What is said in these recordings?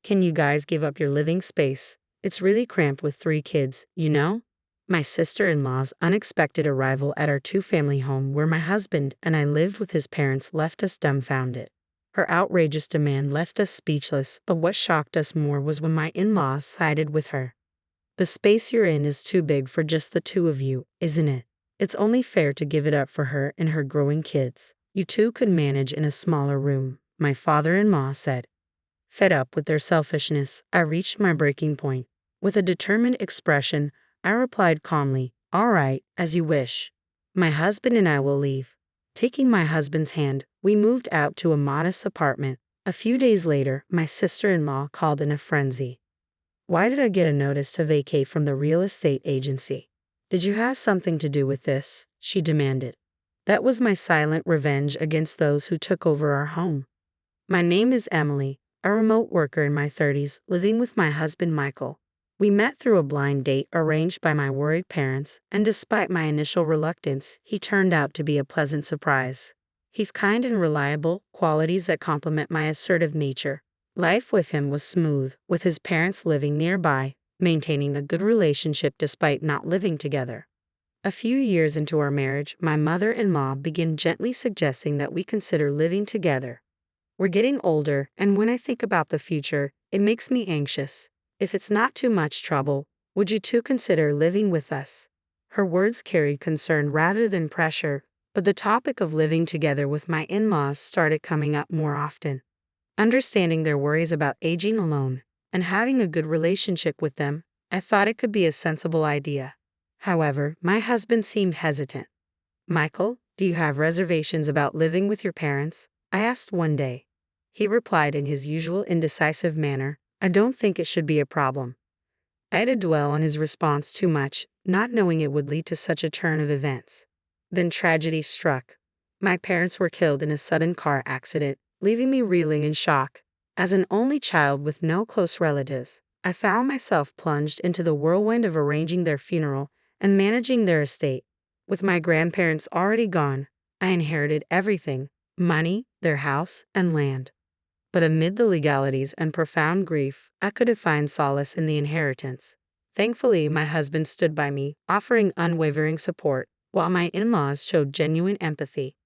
Can you guys give up your living space? It's really cramped with 3 kids, you know? My sister-in-law's unexpected arrival at our two-family home where my husband and I lived with his parents left us dumbfounded. Her outrageous demand left us speechless, but what shocked us more was when my in-laws sided with her. The space you're in is too big for just the two of you, isn't it? It's only fair to give it up for her and her growing kids. You two could manage in a smaller room, my father-in-law said. Fed up with their selfishness, I reached my breaking point. With a determined expression, I replied calmly, "All right, as you wish. My husband and I will leave." Taking my husband's hand, we moved out to a modest apartment. A few days later, my sister-in-law called in a frenzy. "Why did I get a notice to vacate from the real estate agency? Did you have something to do with this?" she demanded. That was my silent revenge against those who took over our home. My name is Emily, a remote worker in my 30s, living with my husband Michael. We met through a blind date arranged by my worried parents, and despite my initial reluctance, he turned out to be a pleasant surprise. He's kind and reliable, qualities that complement my assertive nature. Life with him was smooth, with his parents living nearby, maintaining a good relationship despite not living together. A few years into our marriage, my mother-in-law began gently suggesting that we consider living together. We're getting older, and when I think about the future, it makes me anxious. If it's not too much trouble, would you two consider living with us? Her words carried concern rather than pressure, but the topic of living together with my in-laws started coming up more often. Understanding their worries about aging alone and having a good relationship with them, I thought it could be a sensible idea. However, my husband seemed hesitant. "Michael, do you have reservations about living with your parents?" I asked one day. He replied in his usual indecisive manner, "I don't think it should be a problem." I didn't dwell on his response too much, not knowing it would lead to such a turn of events. Then tragedy struck. My parents were killed in a sudden car accident, leaving me reeling in shock. As an only child with no close relatives, I found myself plunged into the whirlwind of arranging their funeral and managing their estate. With my grandparents already gone, I inherited everything: money, their house, and land. But amid the legalities and profound grief, I couldn't find solace in the inheritance. Thankfully, my husband stood by me, offering unwavering support, while my in-laws showed genuine empathy.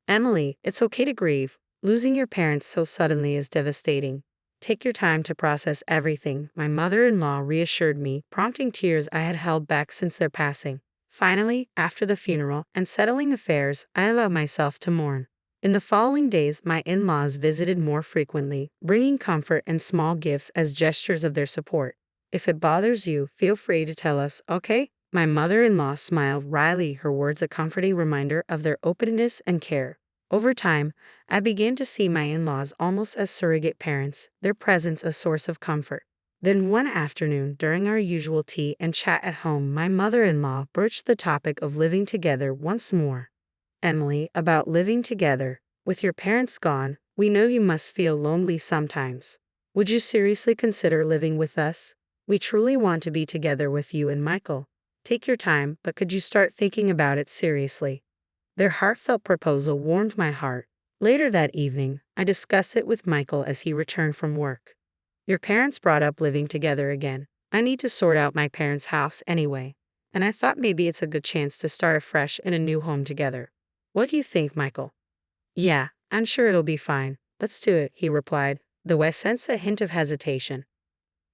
"Emily, it's okay to grieve. Losing your parents so suddenly is devastating. Take your time to process everything," my mother-in-law reassured me, prompting tears I had held back since their passing. Finally, after the funeral and settling affairs, I allowed myself to mourn. In the following days, my in-laws visited more frequently, bringing comfort and small gifts as gestures of their support. "If it bothers you, feel free to tell us, okay?" My mother-in-law smiled wryly, her words a comforting reminder of their openness and care. Over time, I began to see my in-laws almost as surrogate parents, their presence a source of comfort. Then one afternoon, during our usual tea and chat at home, my mother-in-law broached the topic of living together once more. "Emily, about living together. With your parents gone, we know you must feel lonely sometimes. Would you seriously consider living with us? We truly want to be together with you and Michael. Take your time, but could you start thinking about it seriously?" Their heartfelt proposal warmed my heart. Later that evening, I discussed it with Michael as he returned from work. "Your parents brought up living together again. I need to sort out my parents' house anyway, and I thought maybe it's a good chance to start afresh in a new home together. What do you think, Michael?" "Yeah, I'm sure it'll be fine. Let's do it," he replied, though I sensed a hint of hesitation.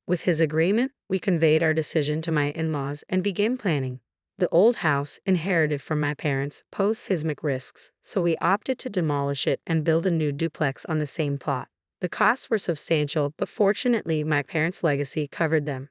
With his agreement, we conveyed our decision to my in-laws and began planning. The old house, inherited from my parents, posed seismic risks, so we opted to demolish it and build a new duplex on the same plot. The costs were substantial, but fortunately my parents' legacy covered them.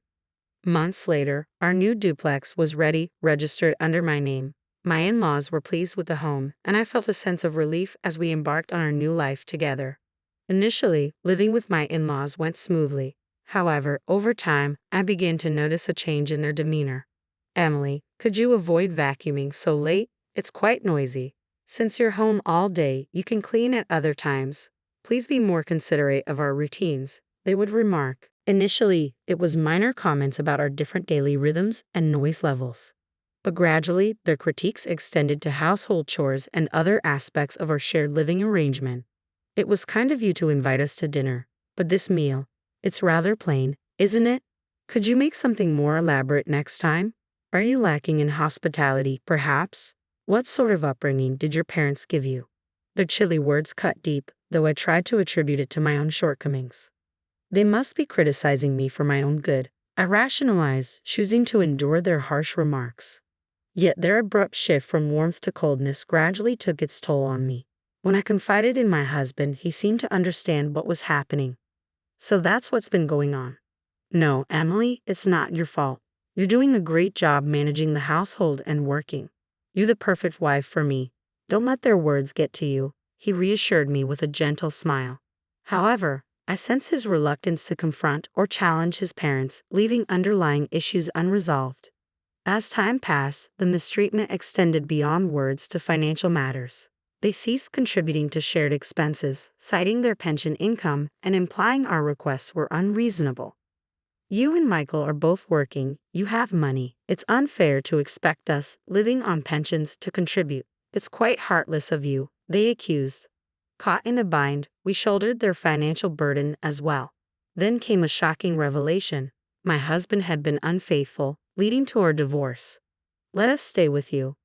Months later, our new duplex was ready, registered under my name. My in-laws were pleased with the home, and I felt a sense of relief as we embarked on our new life together. Initially, living with my in-laws went smoothly. However, over time, I began to notice a change in their demeanor. "Emily, could you avoid vacuuming so late? It's quite noisy. Since you're home all day, you can clean at other times. Please be more considerate of our routines," they would remark. Initially, it was minor comments about our different daily rhythms and noise levels. But gradually, their critiques extended to household chores and other aspects of our shared living arrangement. "It was kind of you to invite us to dinner, but this meal, It's rather plain, isn't it? Could you make something more elaborate next time? Are you lacking in hospitality, perhaps? What sort of upbringing did your parents give you? Their chilly words cut deep, though I tried to attribute it to my own shortcomings. They must be criticizing me for my own good, I rationalized, choosing to endure their harsh remarks. Yet their abrupt shift from warmth to coldness gradually took its toll on me. When I confided in my husband, he seemed to understand what was happening. So that's what's been going on. No, Emily, it's not your fault. You're doing a great job managing the household and working. You're the perfect wife for me. Don't let their words get to you, he reassured me with a gentle smile. However, I sense his reluctance to confront or challenge his parents, leaving underlying issues unresolved. As time passed, the mistreatment extended beyond words to financial matters. They ceased contributing to shared expenses, citing their pension income and implying our requests were unreasonable. You and Michael are both working, you have money. It's unfair to expect us, living on pensions, to contribute. It's quite heartless of you, they accused. Caught in a bind, we shouldered their financial burden as well. Then came a shocking revelation. My husband had been unfaithful, leading to our divorce. Let us stay with you.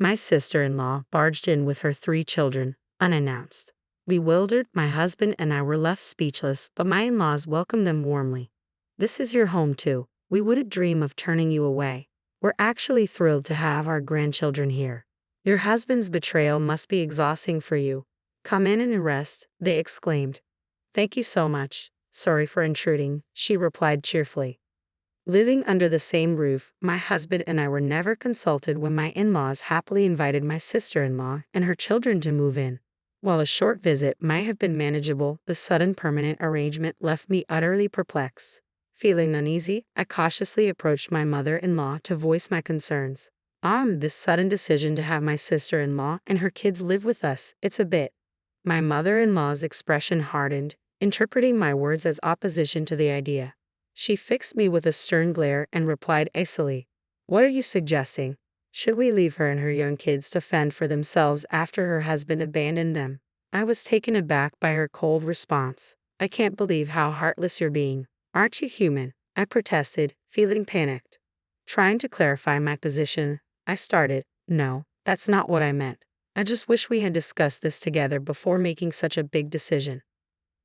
My sister-in-law barged in with her 3 children, unannounced. Bewildered, my husband and I were left speechless, but my in-laws welcomed them warmly. This is your home too. We wouldn't dream of turning you away. We're actually thrilled to have our grandchildren here. Your husband's betrayal must be exhausting for you. Come in and rest, they exclaimed. Thank you so much. Sorry for intruding, she replied cheerfully. Living under the same roof, my husband and I were never consulted when my in-laws happily invited my sister-in-law and her children to move in. While a short visit might have been manageable, the sudden permanent arrangement left me utterly perplexed. Feeling uneasy, I cautiously approached my mother-in-law to voice my concerns. This sudden decision to have my sister-in-law and her kids live with us, it's a bit. My mother-in-law's expression hardened, interpreting my words as opposition to the idea. She fixed me with a stern glare and replied icily, "What are you suggesting? Should we leave her and her young kids to fend for themselves after her husband abandoned them?" I was taken aback by her cold response. "I can't believe how heartless you're being. Aren't you human?" I protested, feeling panicked. Trying to clarify my position, I started, "No, that's not what I meant. I just wish we had discussed this together before making such a big decision.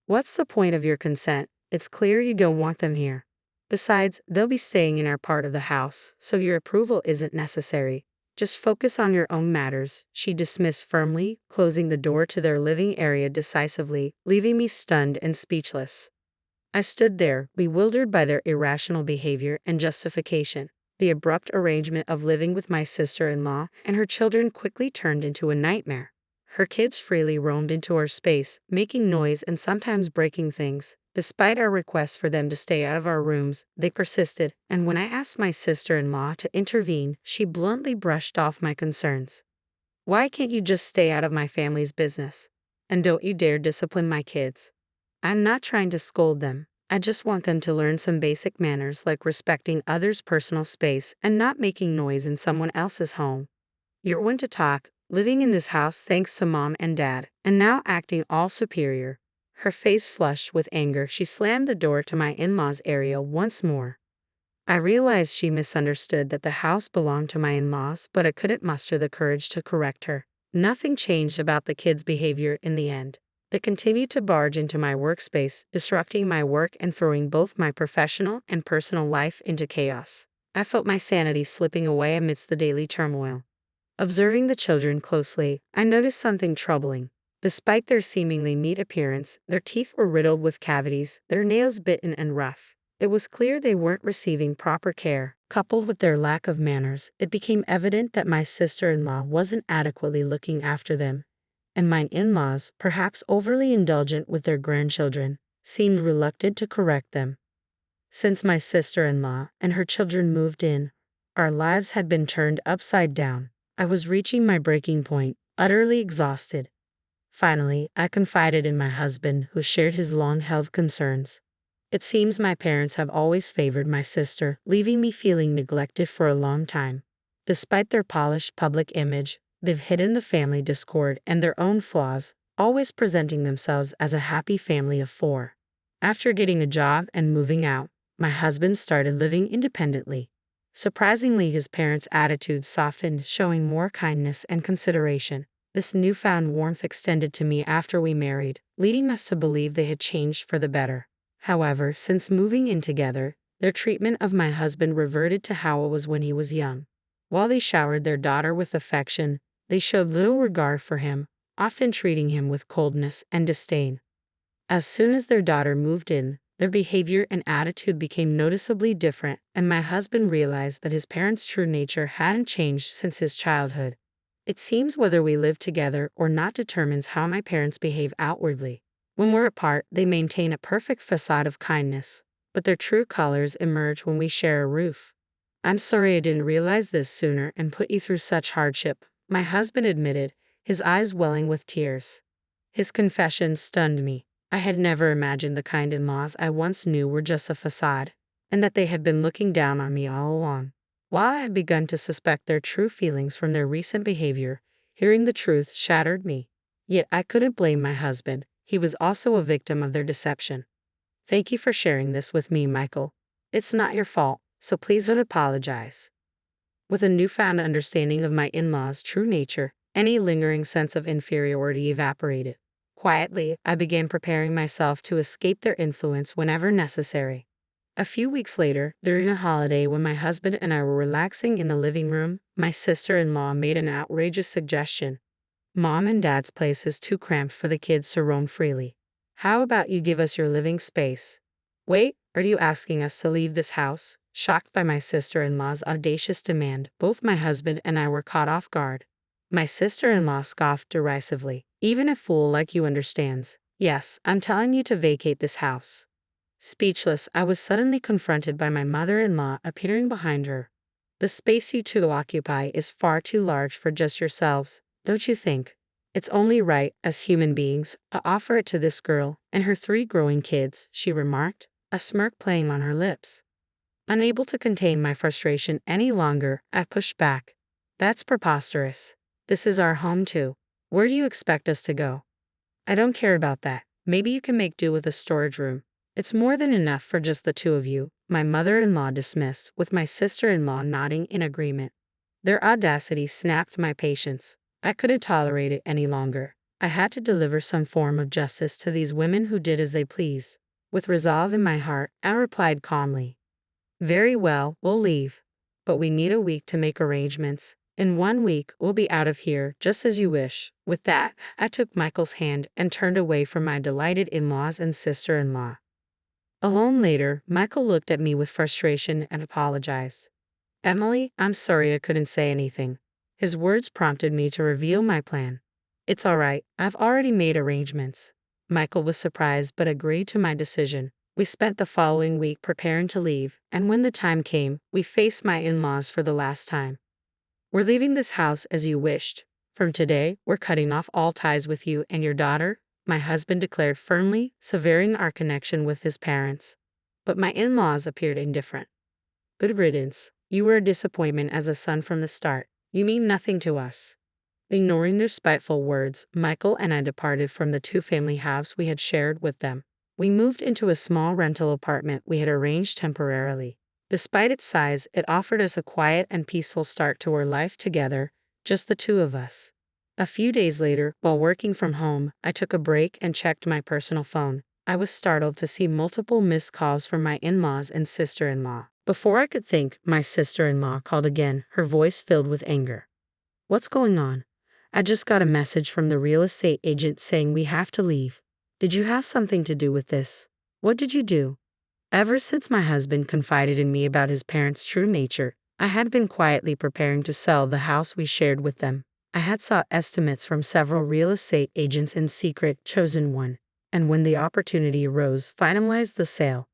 What's the point of your consent? It's clear you don't want them here. Besides, they'll be staying in our part of the house, so your approval isn't necessary. Just focus on your own matters," she dismissed firmly, closing the door to their living area decisively, leaving me stunned and speechless. I stood there, bewildered by their irrational behavior and justification. The abrupt arrangement of living with my sister-in-law and her children quickly turned into a nightmare. Her kids freely roamed into our space, making noise and sometimes breaking things. Despite our requests for them to stay out of our rooms, they persisted, and when I asked my sister-in-law to intervene, she bluntly brushed off my concerns. "Why can't you just stay out of my family's business? And don't you dare discipline my kids. I'm not trying to scold them. I just want them to learn some basic manners like respecting others' personal space and not making noise in someone else's home. You're one to talk, living in this house thanks to Mom and Dad, and now acting all superior." Her face flushed with anger. She slammed the door to my in-laws' area once more. I realized she misunderstood that the house belonged to my in-laws, but I couldn't muster the courage to correct her. Nothing changed about the kids' behavior in the end. They continued to barge into my workspace, disrupting my work and throwing both my professional and personal life into chaos. I felt my sanity slipping away amidst the daily turmoil. Observing the children closely, I noticed something troubling. Despite their seemingly neat appearance, their teeth were riddled with cavities, their nails bitten and rough. It was clear they weren't receiving proper care. Coupled with their lack of manners, it became evident that my sister-in-law wasn't adequately looking after them, and my in-laws, perhaps overly indulgent with their grandchildren, seemed reluctant to correct them. Since my sister-in-law and her children moved in, our lives had been turned upside down. I was reaching my breaking point, utterly exhausted. Finally, I confided in my husband, who shared his long-held concerns. "It seems my parents have always favored my sister, leaving me feeling neglected for a long time. Despite their polished public image, they've hidden the family discord and their own flaws, always presenting themselves as a happy family of 4. After getting a job and moving out, my husband started living independently. Surprisingly, his parents' attitude softened, showing more kindness and consideration. This newfound warmth extended to me after we married, leading us to believe they had changed for the better. However, since moving in together, their treatment of my husband reverted to how it was when he was young. While they showered their daughter with affection, they showed little regard for him, often treating him with coldness and disdain. As soon as their daughter moved in, their behavior and attitude became noticeably different, and my husband realized that his parents' true nature hadn't changed since his childhood. It seems whether we live together or not determines how my parents behave outwardly. When we're apart, they maintain a perfect facade of kindness, but their true colors emerge when we share a roof. I'm sorry I didn't realize this sooner and put you through such hardship, my husband admitted, his eyes welling with tears. His confession stunned me. I had never imagined the kind in-laws I once knew were just a facade, and that they had been looking down on me all along. While I had begun to suspect their true feelings from their recent behavior, hearing the truth shattered me. Yet I couldn't blame my husband. He was also a victim of their deception. Thank you for sharing this with me, Michael. It's not your fault, so please don't apologize. With a newfound understanding of my in-laws' true nature, any lingering sense of inferiority evaporated. Quietly, I began preparing myself to escape their influence whenever necessary. A few weeks later, during a holiday when my husband and I were relaxing in the living room, my sister-in-law made an outrageous suggestion. Mom and Dad's place is too cramped for the kids to roam freely. How about you give us your living space? Wait, are you asking us to leave this house? Shocked by my sister-in-law's audacious demand, both my husband and I were caught off guard. My sister-in-law scoffed derisively. Even a fool like you understands. Yes, I'm telling you to vacate this house. Speechless, I was suddenly confronted by my mother-in-law appearing behind her. The space you two occupy is far too large for just yourselves, don't you think? It's only right, as human beings, to offer it to this girl and her 3 growing kids, she remarked, a smirk playing on her lips. Unable to contain my frustration any longer, I pushed back. That's preposterous. This is our home too. Where do you expect us to go? I don't care about that. Maybe you can make do with a storage room. It's more than enough for just the 2 of you, my mother-in-law dismissed, with my sister-in-law nodding in agreement. Their audacity snapped my patience. I couldn't tolerate it any longer. I had to deliver some form of justice to these women who did as they pleased. With resolve in my heart, I replied calmly. Very well, we'll leave. But we need a week to make arrangements. In 1 week, we'll be out of here, just as you wish. With that, I took Michael's hand and turned away from my delighted in-laws and sister-in-law. Alone later, Michael looked at me with frustration and apologized. Emily, I'm sorry I couldn't say anything. His words prompted me to reveal my plan. It's all right, I've already made arrangements. Michael was surprised but agreed to my decision. We spent the following week preparing to leave, and when the time came, we faced my in-laws for the last time. We're leaving this house as you wished. From today, we're cutting off all ties with you and your daughter, my husband declared firmly, severing our connection with his parents. But my in-laws appeared indifferent. Good riddance. You were a disappointment as a son from the start. You mean nothing to us. Ignoring their spiteful words, Michael and I departed from the 2-family house we had shared with them. We moved into a small rental apartment we had arranged temporarily. Despite its size, it offered us a quiet and peaceful start to our life together, just the 2 of us. A few days later, while working from home, I took a break and checked my personal phone. I was startled to see multiple missed calls from my in-laws and sister-in-law. Before I could think, my sister-in-law called again, her voice filled with anger. What's going on? I just got a message from the real estate agent saying we have to leave. Did you have something to do with this? What did you do? Ever since my husband confided in me about his parents' true nature, I had been quietly preparing to sell the house we shared with them. I had sought estimates from several real estate agents in secret, chosen one, and when the opportunity arose, finalized the sale.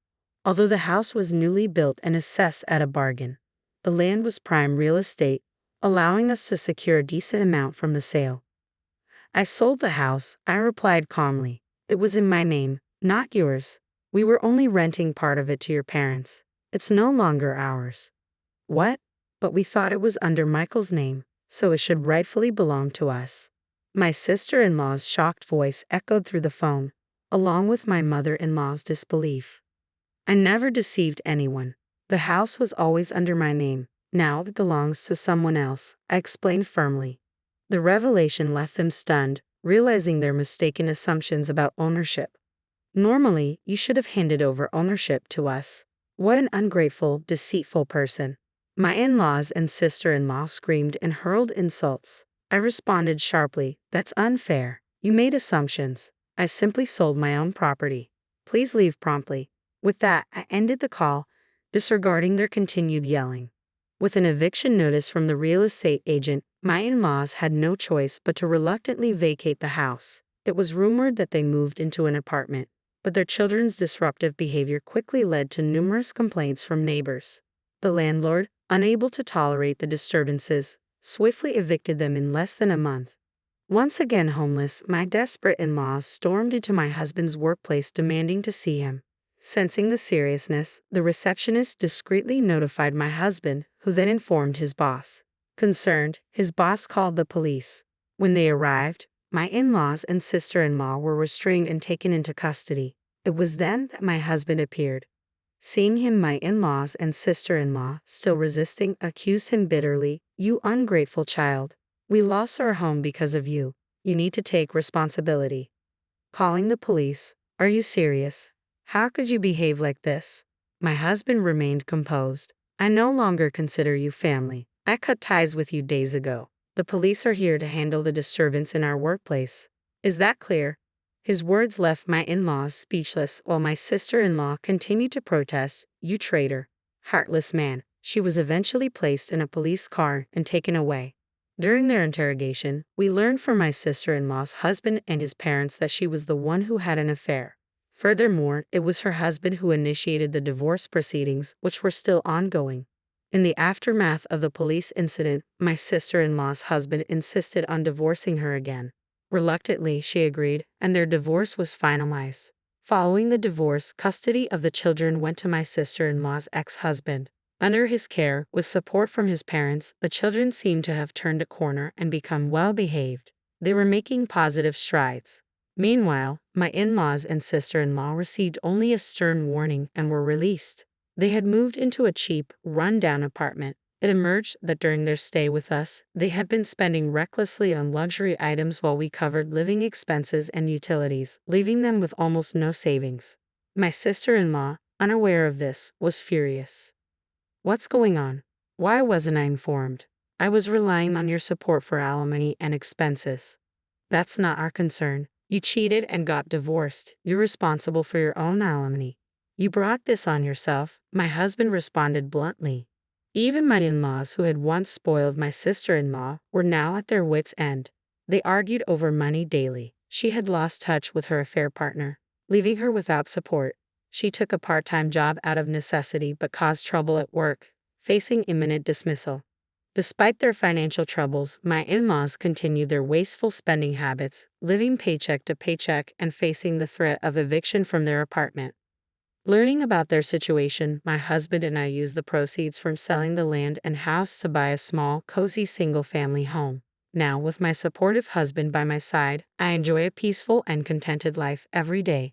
Although the house was newly built and assessed at a bargain, the land was prime real estate, allowing us to secure a decent amount from the sale. I sold the house, I replied calmly. It was in my name, not yours. We were only renting part of it to your parents. It's no longer ours. What? But we thought it was under Michael's name, so it should rightfully belong to us. My sister-in-law's shocked voice echoed through the phone. along with my mother-in-law's disbelief. I never deceived anyone. The house was always under my name. Now it belongs to someone else, I explained firmly. The revelation left them stunned, realizing their mistaken assumptions about ownership. Normally, you should have handed over ownership to us. What an ungrateful, deceitful person. My in-laws and sister-in-law screamed and hurled insults. I responded sharply, "That's unfair. You made assumptions. I simply sold my own property. Please leave promptly." With that, I ended the call, disregarding their continued yelling. With an eviction notice from the real estate agent, my in-laws had no choice but to reluctantly vacate the house. It was rumored that they moved into an apartment, but their children's disruptive behavior quickly led to numerous complaints from neighbors. The landlord, unable to tolerate the disturbances, swiftly evicted them in less than a month. Once again homeless, my desperate in-laws stormed into my husband's workplace demanding to see him. Sensing the seriousness, the receptionist discreetly notified my husband, who then informed his boss. Concerned, his boss called the police. When they arrived, my in-laws and sister-in-law were restrained and taken into custody. It was then that my husband appeared. Seeing him, my in-laws and sister-in-law, still resisting, accused him bitterly, "You ungrateful child. We lost our home because of you. You need to take responsibility." Calling the police, "Are you serious? How could you behave like this?" My husband remained composed. "I no longer consider you family. I cut ties with you days ago. The police are here to handle the disturbance in our workplace. Is that clear?" His words left my in-laws speechless while my sister-in-law continued to protest, "You traitor, heartless man." She was eventually placed in a police car and taken away. During their interrogation, we learned from my sister-in-law's husband and his parents that she was the one who had an affair. Furthermore, it was her husband who initiated the divorce proceedings, which were still ongoing. In the aftermath of the police incident, my sister-in-law's husband insisted on divorcing her again. Reluctantly, she agreed, and their divorce was finalized. Following the divorce, custody of the children went to my sister-in-law's ex-husband. Under his care, with support from his parents, the children seemed to have turned a corner and become well-behaved. They were making positive strides. Meanwhile, my in-laws and sister-in-law received only a stern warning and were released. They had moved into a cheap, run-down apartment. It emerged that during their stay with us, they had been spending recklessly on luxury items while we covered living expenses and utilities, leaving them with almost no savings. My sister-in-law, unaware of this, was furious. "What's going on? Why wasn't I informed? I was relying on your support for alimony and expenses." "That's not our concern. You cheated and got divorced. You're responsible for your own alimony. You brought this on yourself," my husband responded bluntly. Even my in-laws, who had once spoiled my sister-in-law, were now at their wits' end. They argued over money daily. She had lost touch with her affair partner, leaving her without support. She took a part-time job out of necessity but caused trouble at work, facing imminent dismissal. Despite their financial troubles, my in-laws continued their wasteful spending habits, living paycheck to paycheck and facing the threat of eviction from their apartment. Learning about their situation, my husband and I used the proceeds from selling the land and house to buy a small, cozy single-family home. Now, with my supportive husband by my side, I enjoy a peaceful and contented life every day.